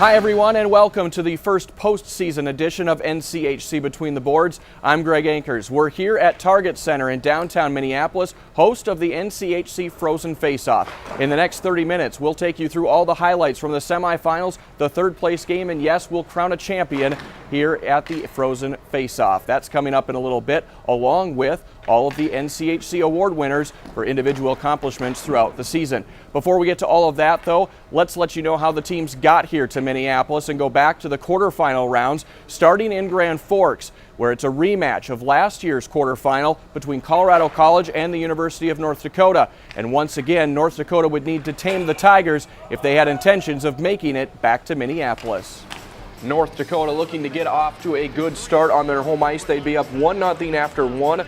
Hi everyone, and welcome to the first postseason edition of NCHC Between the Boards. I'm Greg Ankers. We're here at Target Center in downtown Minneapolis, host of the NCHC Frozen Faceoff. In the next 30 minutes, we'll take you through all the highlights from the semifinals, the third place game, and yes, we'll crown a champion here at the Frozen Faceoff. That's coming up in a little bit, along with all of the NCHC award winners for individual accomplishments throughout the season. Before we get to all of that, though, let's let you know how the teams got here to Minneapolis and go back to the quarterfinal rounds, starting in Grand Forks, where it's a rematch of last year's quarterfinal between Colorado College and the University of North Dakota. And once again, North Dakota would need to tame the Tigers if they had intentions of making it back to Minneapolis. North Dakota looking to get off to a good start on their home ice. They'd be up 1-0 after one.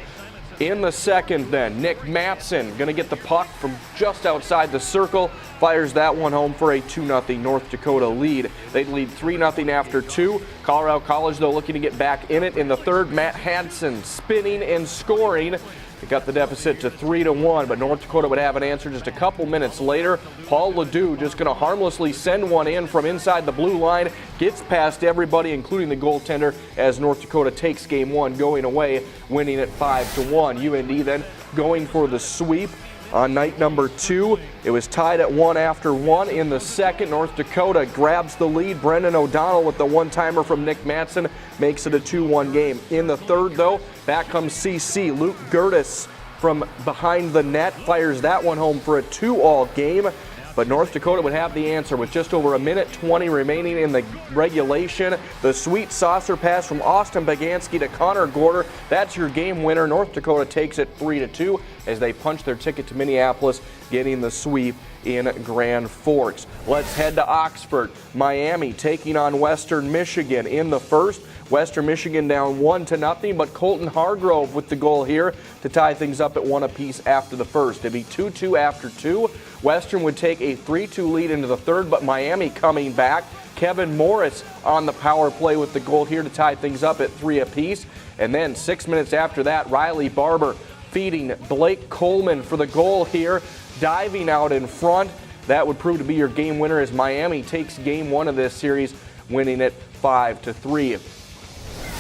In the second then, Nick Matson going to get the puck from just outside the circle, fires that one home for a 2-0 North Dakota lead. They'd lead 3-0 after two. Colorado College, though, looking to get back in it in the third. Matt Hansen spinning and scoring. It got the deficit to 3-1, but North Dakota would have an answer just a couple minutes later. Paul Ledoux just going to harmlessly send one in from inside the blue line, gets past everybody, including the goaltender, as North Dakota takes game one, going away, winning it 5-1. UND then going for the sweep. On night number two, it was tied at 1 after 1. In the second, North Dakota grabs the lead. Brendan O'Donnell with the one-timer from Nick Matson makes it a 2-1 game. In the third, though, back comes CC. Luke Gertis from behind the net fires that one home for a 2-all game. But North Dakota would have the answer with just over 1:20 remaining in the regulation. The sweet saucer pass from Austin Bagansky to Connor Gorder. That's your game winner. North Dakota takes it 3-2 as they punch their ticket to Minneapolis, getting the sweep in Grand Forks. Let's head to Oxford. Miami taking on Western Michigan in the first. Western Michigan down 1-0, but Colton Hargrove with the goal here to tie things up at 1 apiece after the first. It'd be 2-2 after two. Western would take a 3-2 lead into the third, but Miami coming back. Kevin Morris on the power play with the goal here to tie things up at 3 apiece. And then 6 minutes after that, Riley Barber feeding Blake Coleman for the goal here, diving out in front. That would prove to be your game winner as Miami takes game one of this series, winning it 5-3.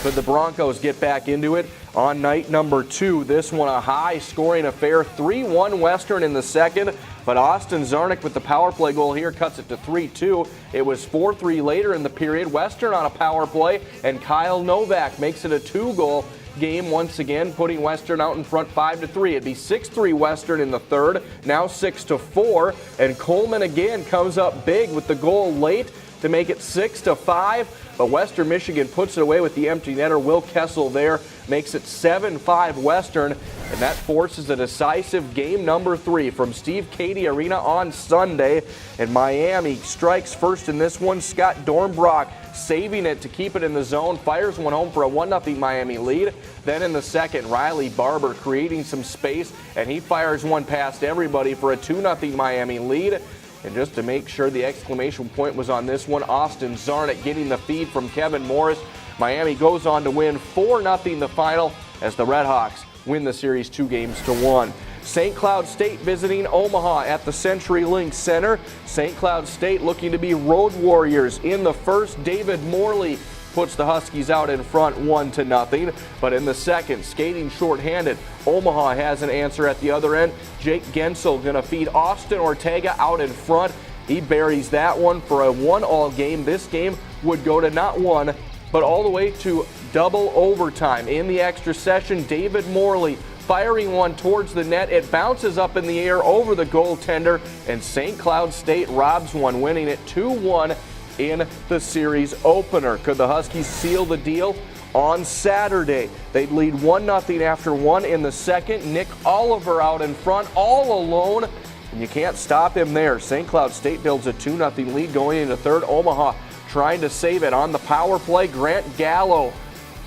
Could the Broncos get back into it on night number two? This one a high-scoring affair, 3-1 Western in the second, but Austin Zarnik with the power play goal here cuts it to 3-2. It was 4-3 later in the period. Western on a power play, and Kyle Novak makes it a 2-goal game once again, putting Western out in front 5-3. It'd be 6-3 Western in the third, now 6-4, and Coleman again comes up big with the goal late to make it 6-5. But Western Michigan puts it away with the empty netter. Will Kessel there makes it 7-5 Western, and that forces a decisive game number 3 from Steve Cady Arena on Sunday. And Miami strikes first in this one. Scott Dornbrock saving it to keep it in the zone, fires one home for a 1-0 Miami lead. Then in the second, Riley Barber creating some space, and he fires one past everybody for a 2-0 Miami lead. And just to make sure the exclamation point was on this one, Austin Zarnik getting the feed from Kevin Morris. Miami goes on to win 4-0 the final as the Redhawks win the series 2-1. St. Cloud State visiting Omaha at the CenturyLink Center. St. Cloud State looking to be road warriors in the first. David Morley puts the Huskies out in front 1-0, but in the second, skating shorthanded, Omaha has an answer at the other end. Jake Gensel gonna feed Austin Ortega out in front. He buries that one for a 1-all game. This game would go to not one, but all the way to double overtime. In the extra session, David Morley firing one towards the net. It bounces up in the air over the goaltender, and St. Cloud State robs one, winning it 2-1 in the series opener. Could the Huskies seal the deal? On Saturday, they'd lead 1-0 after one in the second. Nick Oliver out in front, all alone, and you can't stop him there. St. Cloud State builds a 2-0 lead going into third. Omaha trying to save it on the power play. Grant Gallo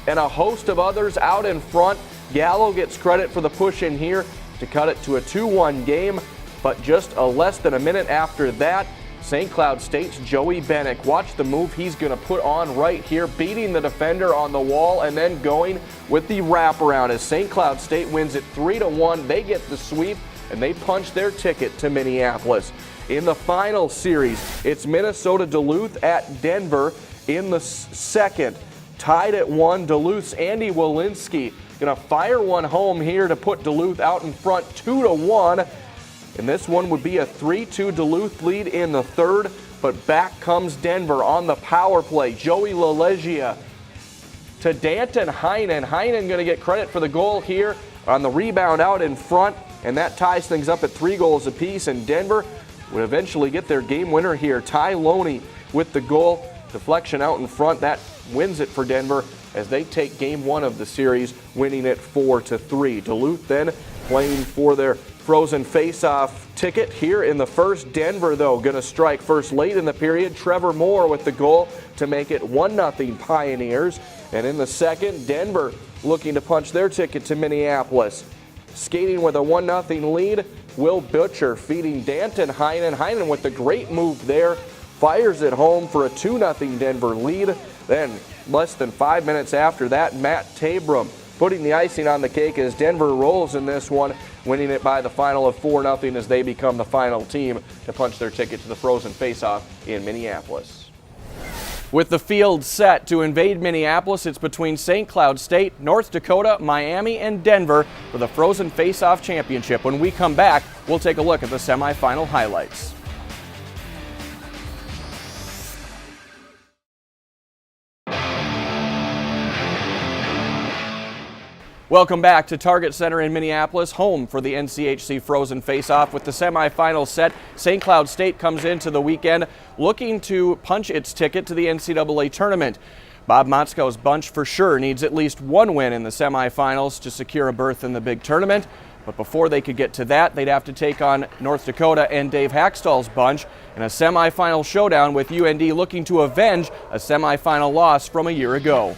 and a host of others out in front. Gallo gets credit for the push in here to cut it to a 2-1 game, but just less than a minute after that, St. Cloud State's Joey Bennick. Watch the move he's going to put on right here, beating the defender on the wall and then going with the wraparound as St. Cloud State wins it 3-1. They get the sweep and they punch their ticket to Minneapolis. In the final series, it's Minnesota Duluth at Denver in the second. Tied at 1, Duluth's Andy Walensky going to fire one home here to put Duluth out in front 2-1. And this one would be a 3-2 Duluth lead in the third, but back comes Denver on the power play. Joey LaLeggia to Danton Heinen. Heinen going to get credit for the goal here on the rebound out in front, and that ties things up at 3 goals apiece, and Denver would eventually get their game winner here. Ty Loney with the goal. Deflection out in front. That wins it for Denver as they take game 1 of the series, winning it 4-3. Duluth then playing for their Frozen Faceoff ticket here in the first. Denver, though, going to strike first late in the period. Trevor Moore with the goal to make it 1-0 Pioneers. And in the second, Denver looking to punch their ticket to Minneapolis. Skating with a 1-0 lead, Will Butcher feeding Danton Heinen. Heinen with the great move there, fires it home for a 2-0 Denver lead. Then, less than 5 minutes after that, Matt Tabram putting the icing on the cake as Denver rolls in this one, winning it by the final of 4-0 as they become the final team to punch their ticket to the Frozen Faceoff in Minneapolis. With the field set to invade Minneapolis, it's between St. Cloud State, North Dakota, Miami, and Denver for the Frozen Faceoff Championship. When we come back, we'll take a look at the semifinal highlights. Welcome back to Target Center in Minneapolis, home for the NCHC Frozen Faceoff. With the semifinals set, St. Cloud State comes into the weekend looking to punch its ticket to the NCAA tournament. Bob Motzko's bunch for sure needs at least one win in the semifinals to secure a berth in the big tournament. But before they could get to that, they'd have to take on North Dakota and Dave Haxtell's bunch in a semifinal showdown, with UND looking to avenge a semifinal loss from a year ago.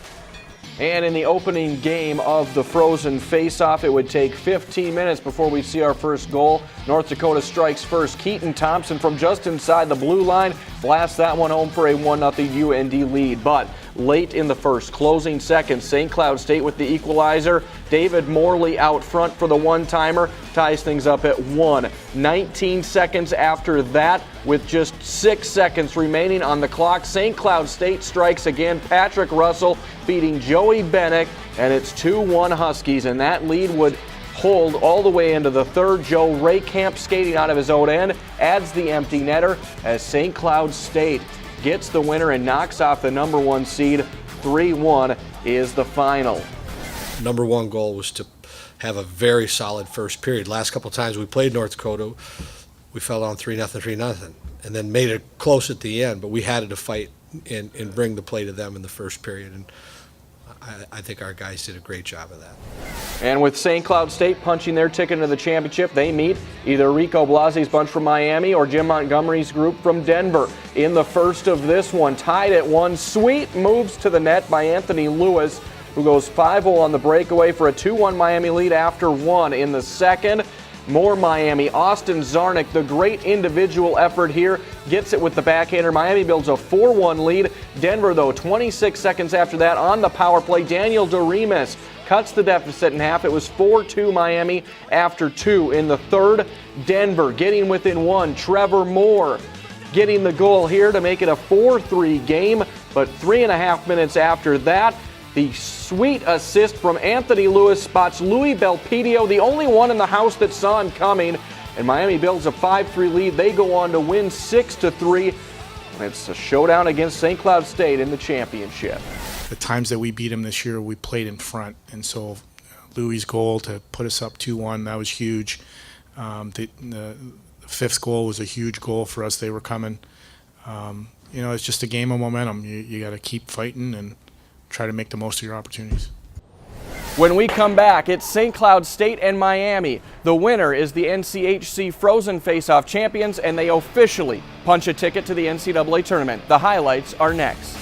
And in the opening game of the Frozen Faceoff, it would take 15 minutes before we see our first goal. North Dakota strikes first. Keaton Thompson from just inside the blue line blasts that one home for a 1-0 UND lead. But late in the first, closing seconds, St. Cloud State with the equalizer. David Morley out front for the one-timer, ties things up at 1. 19 seconds after that, with just 6 seconds remaining on the clock, St. Cloud State strikes again. Patrick Russell beating Joey Bennick, and it's 2-1 Huskies, and that lead would hold all the way into the third. Joe Raycamp skating out of his own end adds the empty netter as St. Cloud State gets the winner and knocks off the #1 seed. 3-1 is the final. Number one goal was to have a very solid first period. Last couple times we played North Dakota, we fell down 3-0, and then made it close at the end, but we had to fight and bring the play to them in the first period, and I think our guys did a great job of that. And with St. Cloud State punching their ticket into the championship, they meet either Rico Blasi's bunch from Miami or Jim Montgomery's group from Denver. In the first of this one, tied at 1, sweet moves to the net by Anthony Lewis, who goes 5-0 on the breakaway for a 2-1 Miami lead after 1. In the second, more Miami. Austin Zarnik, the great individual effort here, gets it with the backhander. Miami builds a 4-1 lead. Denver, though, 26 seconds after that on the power play, Daniel DeRemus cuts the deficit in half. It was 4-2 Miami after 2. In the third, Denver getting within 1. Trevor Moore getting the goal here to make it a 4-3 game. But 3.5 minutes after that, the sweet assist from Anthony Lewis spots Louis Belpedio, the only one in the house that saw him coming, and Miami builds a 5-3 lead. They go on to win 6-3, and it's a showdown against St. Cloud State in the championship. The times that we beat them this year, we played in front, and so Louis' goal to put us up 2-1, that was huge. The fifth goal was a huge goal for us. They were coming. It's just a game of momentum. You got to keep fighting and try to make the most of your opportunities. When we come back, it's St. Cloud State and Miami. The winner is the NCHC Frozen Faceoff champions, and they officially punch a ticket to the NCAA tournament. The highlights are next.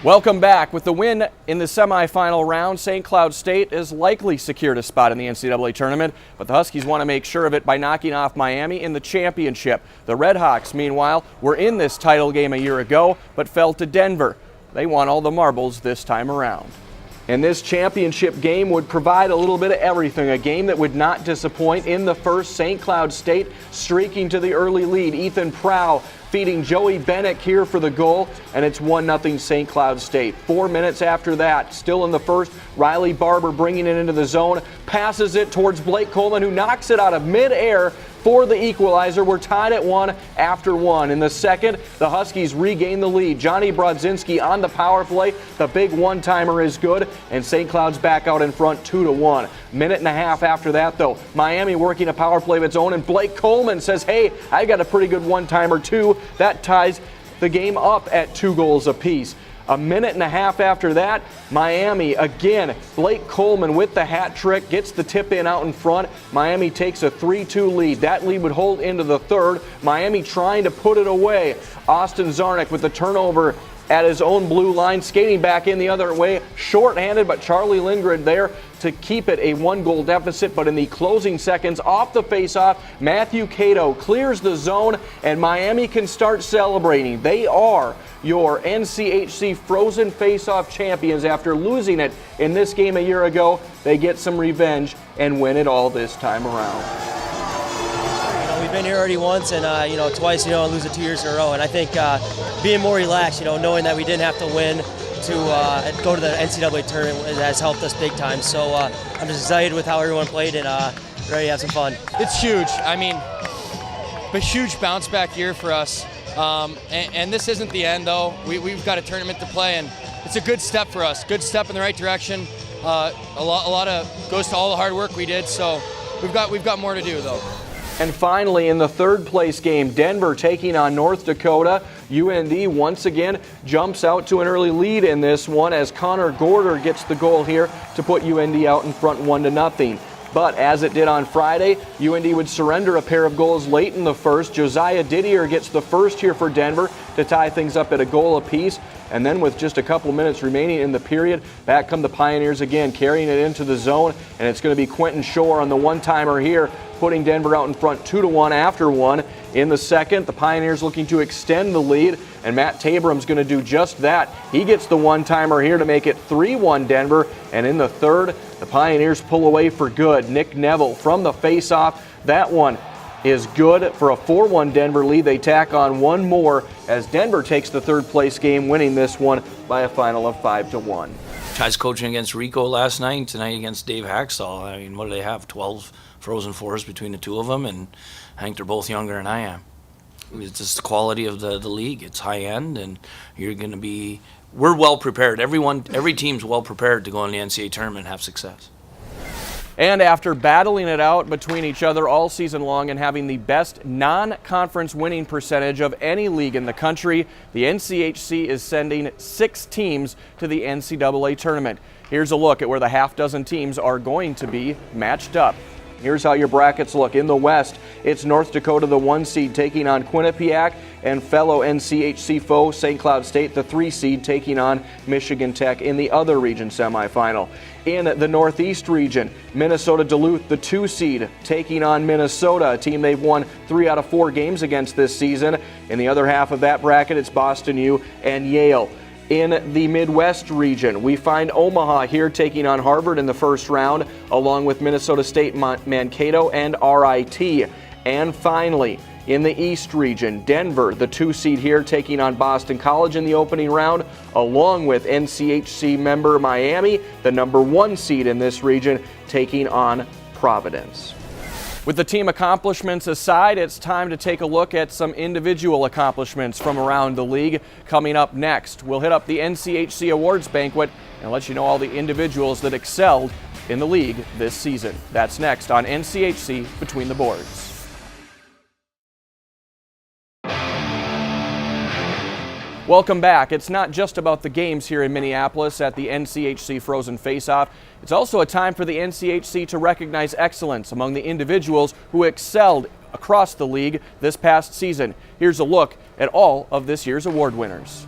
Welcome back. With the win in the semifinal round, St. Cloud State is likely secured a spot in the NCAA tournament, but the Huskies want to make sure of it by knocking off Miami in the championship. The Redhawks, meanwhile, were in this title game a year ago, but fell to Denver. They won all the marbles this time around. And this championship game would provide a little bit of everything. A game that would not disappoint. In the first, St. Cloud State streaking to the early lead. Ethan Prow feeding Joey Bennick here for the goal, and it's 1-0 St. Cloud State. 4 minutes after that, still in the first, Riley Barber bringing it into the zone, passes it towards Blake Coleman, who knocks it out of midair for the equalizer. We're tied at 1 after 1. In the second, the Huskies regain the lead. Johnny Brodzinski on the power play. The big one-timer is good, and St. Cloud's back out in front 2-1. Minute and a half after that, though, Miami working a power play of its own, and Blake Coleman says, hey, I got a pretty good one-timer too. That ties the game up at 2 goals apiece. A minute and a half after that, Miami again. Blake Coleman with the hat trick, gets the tip in out in front. Miami takes a 3-2 lead. That lead would hold into the third. Miami trying to put it away. Austin Zarnik with the turnover at his own blue line, skating back in the other way. Short-handed, but Charlie Lindgren there to keep it a 1-goal deficit. But in the closing seconds, off the face-off, Matthew Cato clears the zone, and Miami can start celebrating. They are your NCHC Frozen Faceoff champions after losing it in this game a year ago. They get some revenge and win it all this time around. We've been here already once and, twice, and lose it 2 years in a row. And I think being more relaxed, knowing that we didn't have to win to go to the NCAA tournament has helped us big time. So I'm just excited with how everyone played and ready to have some fun. It's huge. I mean, a huge bounce back year for us. And this isn't the end, though. We've got a tournament to play, and it's a good step for us. Good step in the right direction. A lot of goes to all the hard work we did. So we've got more to do, though. And finally, in the third place game, Denver taking on North Dakota. UND once again jumps out to an early lead in this one as Connor Gorder gets the goal here to put UND out in front 1-0. But as it did on Friday, UND would surrender a pair of goals late in the first. Josiah Didier gets the first here for Denver to tie things up at a goal apiece. And then with just a couple minutes remaining in the period, back come the Pioneers again, carrying it into the zone. And it's going to be Quentin Shore on the one-timer here, putting Denver out in front 2-1 after 1. In the second, the Pioneers looking to extend the lead, and Matt Tabram's going to do just that. He gets the one-timer here to make it 3-1 Denver. And in the third, the Pioneers pull away for good. Nick Neville from the face-off. That one is good for a 4-1 Denver lead. They tack on one more as Denver takes the third-place game, winning this one by a final of 5-1. Guys coaching against Rico last night, tonight against Dave Haxall. I mean, what do they have, 12 Frozen Fours between the two of them? And I think they're both younger than I am. It's just the quality of the league. It's high-end, and you're going to be – we're well-prepared. Every team's well-prepared to go in the NCAA tournament and have success. And after battling it out between each other all season long and having the best non-conference winning percentage of any league in the country, the NCHC is sending 6 teams to the NCAA tournament. Here's a look at where the half dozen teams are going to be matched up. Here's how your brackets look. In the West, it's North Dakota, the 1 seed, taking on Quinnipiac, and fellow NCHC foe St. Cloud State, the 3 seed, taking on Michigan Tech in the other region semifinal. In the Northeast region, Minnesota Duluth, the 2 seed, taking on Minnesota, a team they've won 3 out of 4 games against this season. In the other half of that bracket, it's Boston U and Yale. In the Midwest region, we find Omaha here taking on Harvard in the first round, along with Minnesota State, Mankato, and RIT. And finally, in the East region, Denver, the 2 seed here, taking on Boston College in the opening round, along with NCHC member Miami, the number 1 seed in this region, taking on Providence. With the team accomplishments aside, it's time to take a look at some individual accomplishments from around the league. Coming up next, we'll hit up the NCHC Awards Banquet and let you know all the individuals that excelled in the league this season. That's next on NCHC Between the Boards. Welcome back. It's not just about the games here in Minneapolis at the NCHC Frozen Faceoff. It's also a time for the NCHC to recognize excellence among the individuals who excelled across the league this past season. Here's a look at all of this year's award winners.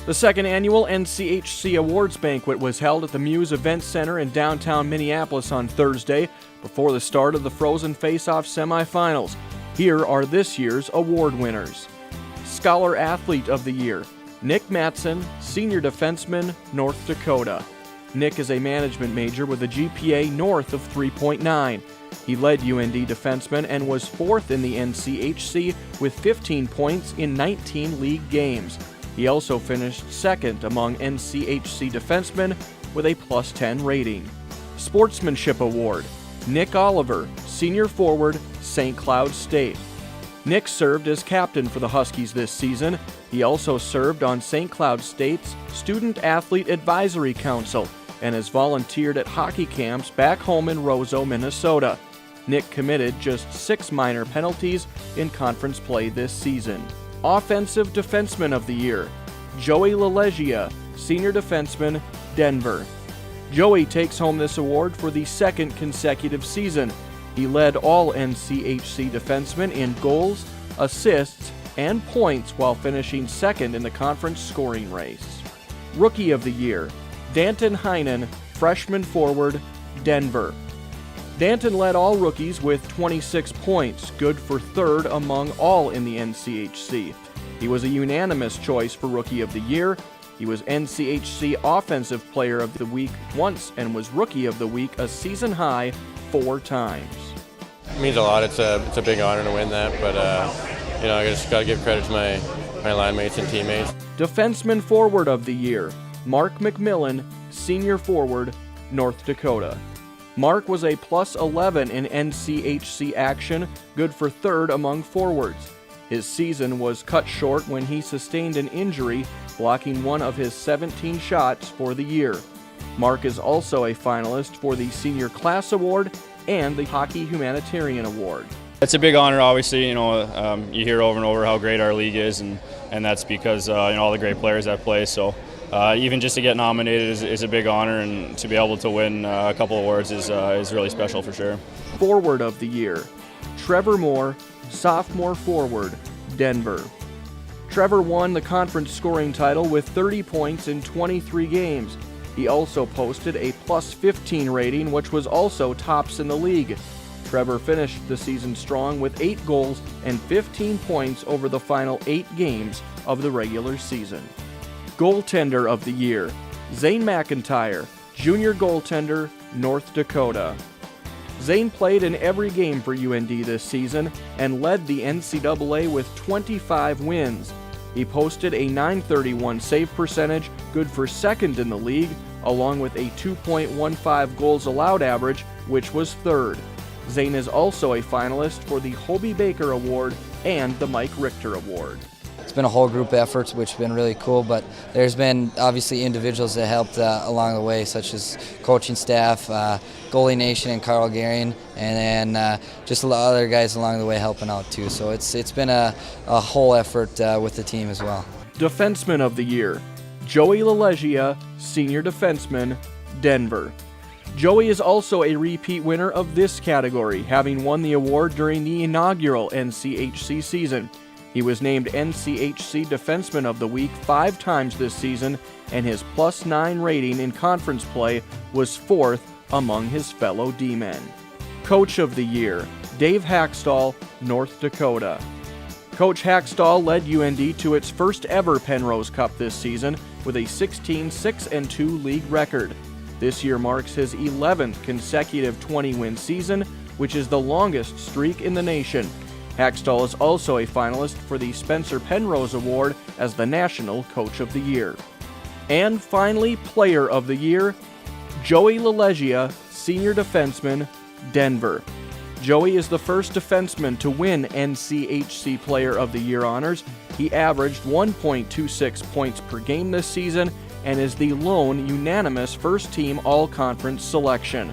The second annual NCHC Awards Banquet was held at the Muse Event Center in downtown Minneapolis on Thursday before the start of the Frozen Faceoff semifinals. Here are this year's award winners. Scholar Athlete of the Year, Nick Mattson, Senior Defenseman, North Dakota. Nick is a management major with a GPA north of 3.9. He led UND defensemen and was fourth in the NCHC with 15 points in 19 league games. He also finished second among NCHC defensemen with a +10 rating. Sportsmanship Award, Nick Oliver, senior forward, St. Cloud State. Nick served as captain for the Huskies this season. He also served on St. Cloud State's Student Athlete Advisory Council and has volunteered at hockey camps back home in Roseau, Minnesota. Nick committed just 6 minor penalties in conference play this season. Offensive Defenseman of the Year, Joey LaLeggia, senior defenseman, Denver. Joey takes home this award for the second consecutive season. He led all NCHC defensemen in goals, assists, and points while finishing second in the conference scoring race. Rookie of the Year, Danton Heinen, freshman forward, Denver. Danton led all rookies with 26 points, good for third among all in the NCHC. He was a unanimous choice for Rookie of the Year. He was NCHC Offensive Player of the Week once and was Rookie of the Week a season high 4 times. It means a lot. It's a big honor to win that, but I just got to give credit to my line mates and teammates. Defenseman Forward of the Year, Mark McMillan, senior forward, North Dakota. Mark was a +11 in NCHC action, good for third among forwards. His season was cut short when he sustained an injury, blocking one of his 17 shots for the year. Mark is also a finalist for the Senior Class Award and the Hockey Humanitarian Award. It's a big honor, obviously. You hear over and over how great our league is, and that's because all the great players that play. So even just to get nominated is a big honor, and to be able to win a couple awards is really special for sure. Forward of the Year, Trevor Moore, sophomore forward, Denver. Trevor won the conference scoring title with 30 points in 23 games. He also posted a +15 rating, which was also tops in the league. Trevor finished the season strong with 8 goals and 15 points over the final 8 games of the regular season. Goaltender of the Year, Zane McIntyre, junior goaltender, North Dakota. Zane played in every game for UND this season and led the NCAA with 25 wins. He posted a .931 save percentage, good for second in the league, along with a 2.15 goals allowed average, which was third. Zane is also a finalist for the Hobie Baker Award and the Mike Richter Award. It's been a whole group effort, which has been really cool, but there's been obviously individuals that helped along the way, such as coaching staff, Goalie Nation and Carl Gehring, and then just a lot of other guys along the way helping out too. So it's been a whole effort with the team as well. Defenseman of the Year, Joey LaLeggia, senior defenseman, Denver. Joey is also a repeat winner of this category, having won the award during the inaugural NCHC season. He was named NCHC Defenseman of the Week 5 times this season, and his +9 rating in conference play was 4th among his fellow D-men. Coach of the Year, Dave Hackstall, North Dakota. Coach Hackstall led UND to its first ever Penrose Cup this season with a 16-6-2 league record. This year marks his 11th consecutive 20-win season, which is the longest streak in the nation. Hackstall is also a finalist for the Spencer Penrose Award as the National Coach of the Year. And finally, Player of the Year, Joey LaLeggia, senior defenseman, Denver. Joey is the first defenseman to win NCHC Player of the Year honors. He averaged 1.26 points per game this season and is the lone unanimous first-team all-conference selection.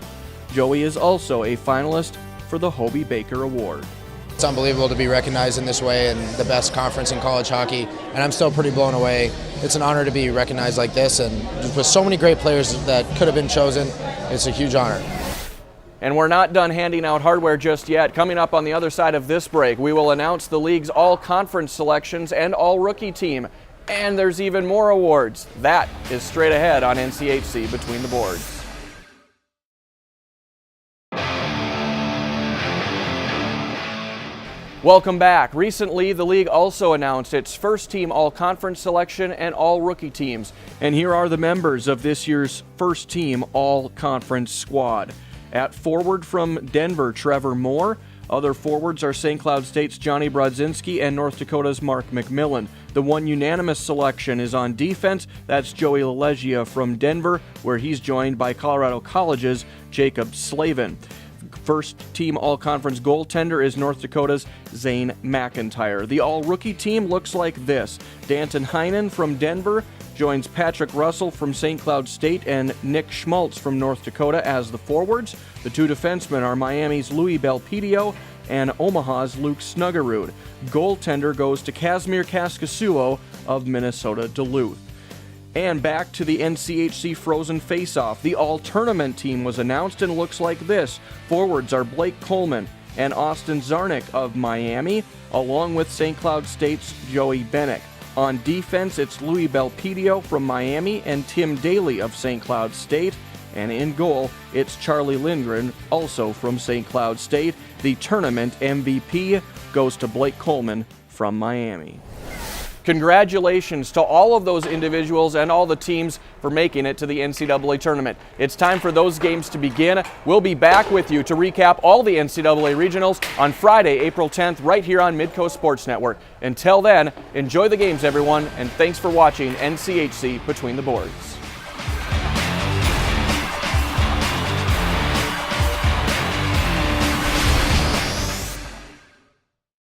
Joey is also a finalist for the Hobie Baker Award. It's unbelievable to be recognized in this way in the best conference in college hockey, and I'm still pretty blown away. It's an honor to be recognized like this, and with so many great players that could have been chosen, it's a huge honor. And we're not done handing out hardware just yet. Coming up on the other side of this break, we will announce the league's all-conference selections and all-rookie team. And there's even more awards. That is straight ahead on NCHC Between the Boards. Welcome back. Recently, the league also announced its first-team all-conference selection and all-rookie teams. And here are the members of this year's first-team all-conference squad. At forward from Denver, Trevor Moore. Other forwards are St. Cloud State's Johnny Brodzinski and North Dakota's Mark McMillan. The one unanimous selection is on defense. That's Joey LaLeggia from Denver, where he's joined by Colorado College's Jacob Slavin. First-team all-conference goaltender is North Dakota's Zane McIntyre. The all-rookie team looks like this. Danton Heinen from Denver joins Patrick Russell from St. Cloud State and Nick Schmaltz from North Dakota as the forwards. The two defensemen are Miami's Louis Belpedio and Omaha's Luke Snuggerud. Goaltender goes to Casimir Kaskasuo of Minnesota Duluth. And back to the NCHC Frozen Faceoff. The all-tournament team was announced and looks like this. Forwards are Blake Coleman and Austin Zarnick of Miami, along with St. Cloud State's Joey Bennick. On defense, it's Louis Belpedio from Miami and Tim Daly of St. Cloud State. And in goal, it's Charlie Lindgren, also from St. Cloud State. The tournament MVP goes to Blake Coleman from Miami. Congratulations to all of those individuals and all the teams for making it to the NCAA tournament. It's time for those games to begin. We'll be back with you to recap all the NCAA regionals on Friday, April 10th, right here on Midco Sports Network. Until then, enjoy the games, everyone, and thanks for watching NCHC Between the Boards.